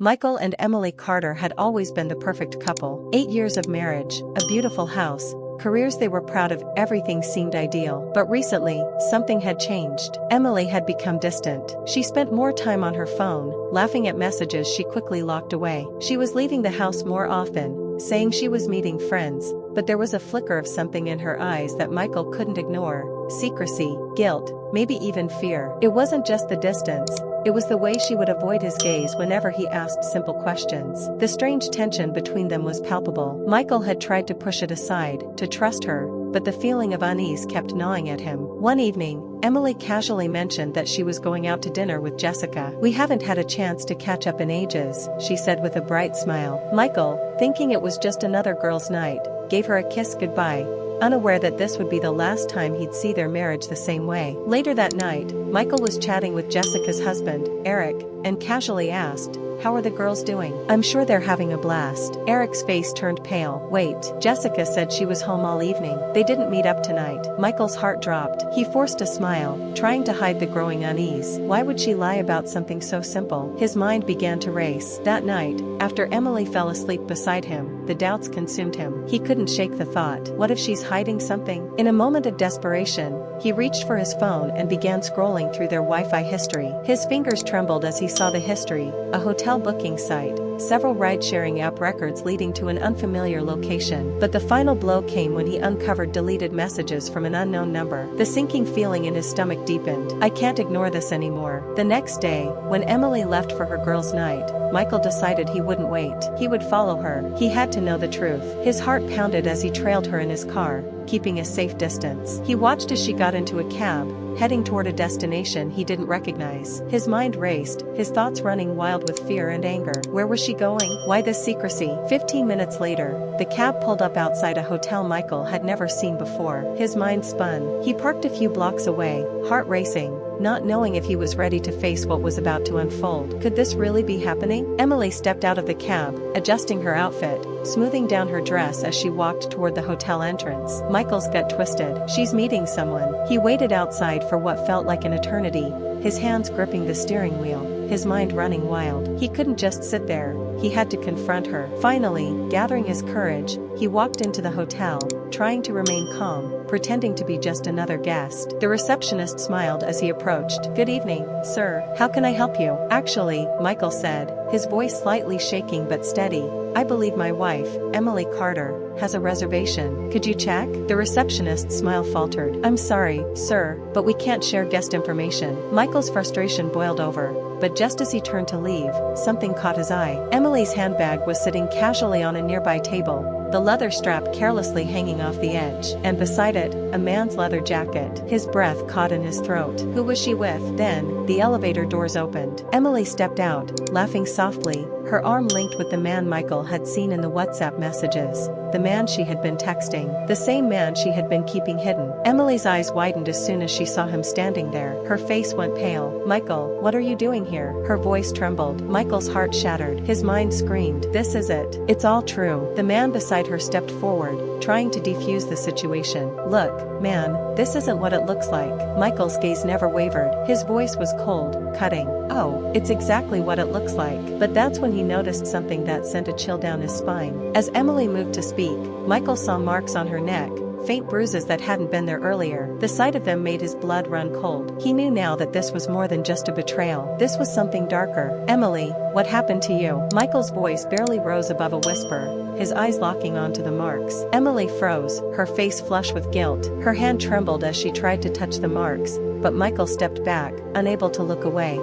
Michael and Emily Carter had always been the perfect couple. 8 years of marriage, a beautiful house, careers they were proud of, everything seemed ideal. But recently, something had changed. Emily had become distant. She spent more time on her phone, laughing at messages she quickly locked away. She was leaving the house more often, saying she was meeting friends, but there was a flicker of something in her eyes that Michael couldn't ignore. Secrecy, guilt, maybe even fear. It wasn't just the distance. It was the way she would avoid his gaze whenever he asked simple questions. The strange tension between them was palpable. Michael had tried to push it aside, to trust her, but the feeling of unease kept gnawing at him. One evening, Emily casually mentioned that she was going out to dinner with Jessica. "We haven't had a chance to catch up in ages," she said with a bright smile. Michael, thinking it was just another girl's night, gave her a kiss goodbye, unaware that this would be the last time he'd see their marriage the same way. Later that night, Michael was chatting with Jessica's husband, Eric, and casually asked, "How are the girls doing?" "I'm sure they're having a blast." Eric's face turned pale. "Wait, Jessica said she was home all evening. They didn't meet up tonight." Michael's heart dropped. He forced a smile, trying to hide the growing unease. Why would she lie about something so simple? His mind began to race. That night, after Emily fell asleep beside him, the doubts consumed him. He couldn't shake the thought. What if she's hiding something? In a moment of desperation, he reached for his phone and began scrolling through their Wi-Fi history. His fingers trembled as he saw the history: a hotel booking site, several ride-sharing app records leading to an unfamiliar location. But the final blow came when he uncovered deleted messages from an unknown number. The sinking feeling in his stomach deepened. "I can't ignore this anymore." The next day, when Emily left for her girls' night, Michael decided he wouldn't wait. He would follow her. He had to know the truth. His heart pounded as he trailed her in his car, keeping a safe distance. He watched as she got into a cab, heading toward a destination he didn't recognize. His mind raced, his thoughts running wild with fear and anger. Where was she going? Why this secrecy? 15 minutes later, the cab pulled up outside a hotel Michael had never seen before. His mind spun. He parked a few blocks away, heart racing, not knowing if he was ready to face what was about to unfold. Could this really be happening? Emily stepped out of the cab, adjusting her outfit, smoothing down her dress as she walked toward the hotel entrance. Michael's gut twisted. She's meeting someone. He waited outside for what felt like an eternity, his hands gripping the steering wheel, his mind running wild. He couldn't just sit there. He had to confront her. Finally, gathering his courage, he walked into the hotel, trying to remain calm, pretending to be just another guest. The receptionist smiled as he approached. "Good evening, sir. How can I help you?" "Actually," Michael said, his voice slightly shaking but steady, "I believe my wife, Emily Carter, has a reservation. Could you check?" The receptionist's smile faltered. "I'm sorry, sir, but we can't share guest information." Michael's frustration boiled over, but just as he turned to leave, something caught his eye. Emily's handbag was sitting casually on a nearby table, the leather strap carelessly hanging off the edge, and beside it, a man's leather jacket. His breath caught in his throat. Who was she with? Then, the elevator doors opened. Emily stepped out, laughing softly, her arm linked with the man Michael had seen in the WhatsApp messages, the man she had been texting, the same man she had been keeping hidden. Emily's eyes widened as soon as she saw him standing there. Her face went pale. "Michael, what are you doing here?" Her voice trembled. Michael's heart shattered. His mind screamed, "This is it. It's all true." The man beside her stepped forward, trying to defuse the situation. "Look, man, this isn't what it looks like." Michael's gaze never wavered. His voice was cold, cutting. "Oh, it's exactly what it looks like." But that's when he noticed something that sent a chill down his spine. As Emily moved to speak, Michael saw marks on her neck, faint bruises that hadn't been there earlier. The sight of them made his blood run cold. He knew now that this was more than just a betrayal. This was something darker. "Emily, what happened to you?" Michael's voice barely rose above a whisper, his eyes locking onto the marks. Emily froze, her face flush with guilt. Her hand trembled as she tried to touch the marks, but Michael stepped back, unable to look away.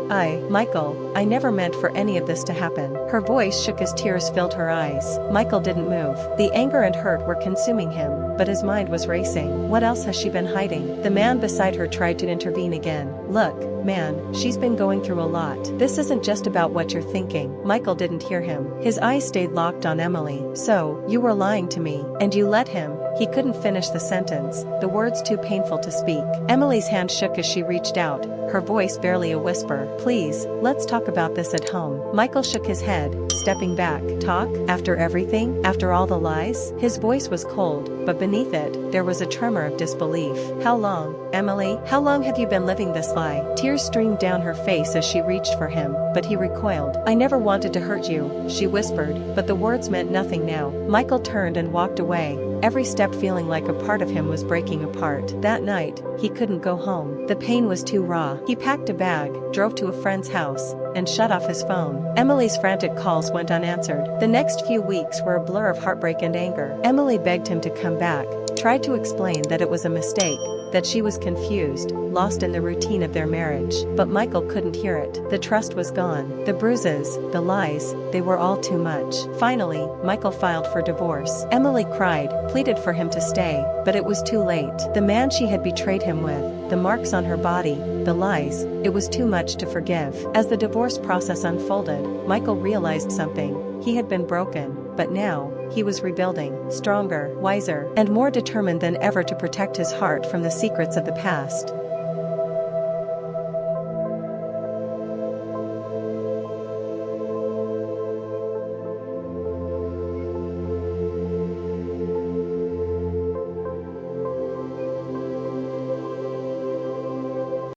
Michael, I never meant for any of this to happen." Her voice shook as tears filled her eyes. Michael didn't move. The anger and hurt were consuming him, but his mind was racing. What else has she been hiding? The man beside her tried to intervene again. "Look, man, she's been going through a lot. This isn't just about what you're thinking." Michael didn't hear him. His eyes stayed locked on Emily. "So, you were lying to me, and you let him." He couldn't finish the sentence, the words too painful to speak. Emily's hand shook as she reached out, her voice barely a whisper. "Please, let's talk about this at home." Michael shook his head, stepping back. "Talk? After everything? After all the lies?" His voice was cold, but beneath it, there was a tremor of disbelief. "How long? Emily, how long have you been living this lie? Tears streamed down her face as she reached for him, but he recoiled. I never wanted to hurt you, she whispered, but the words meant nothing now. Michael turned and walked away, every step feeling like a part of him was breaking apart. That night, he couldn't go home. The pain was too raw. He packed a bag, drove to a friend's house, and shut off his phone. Emily's frantic calls went unanswered. The next few weeks were a blur of heartbreak and anger. Emily begged him to come back, tried to explain that it was a mistake, that she was confused, lost in the routine of their marriage. But Michael couldn't hear it. The trust was gone. The bruises, the lies, they were all too much. Finally, Michael filed for divorce. Emily cried, pleaded for him to stay, but it was too late. The man she had betrayed him with, the marks on her body, the lies, it was too much to forgive. As the divorce process unfolded, Michael realized something. He had been broken, but now, he was rebuilding, stronger, wiser, and more determined than ever to protect his heart from the secrets of the past.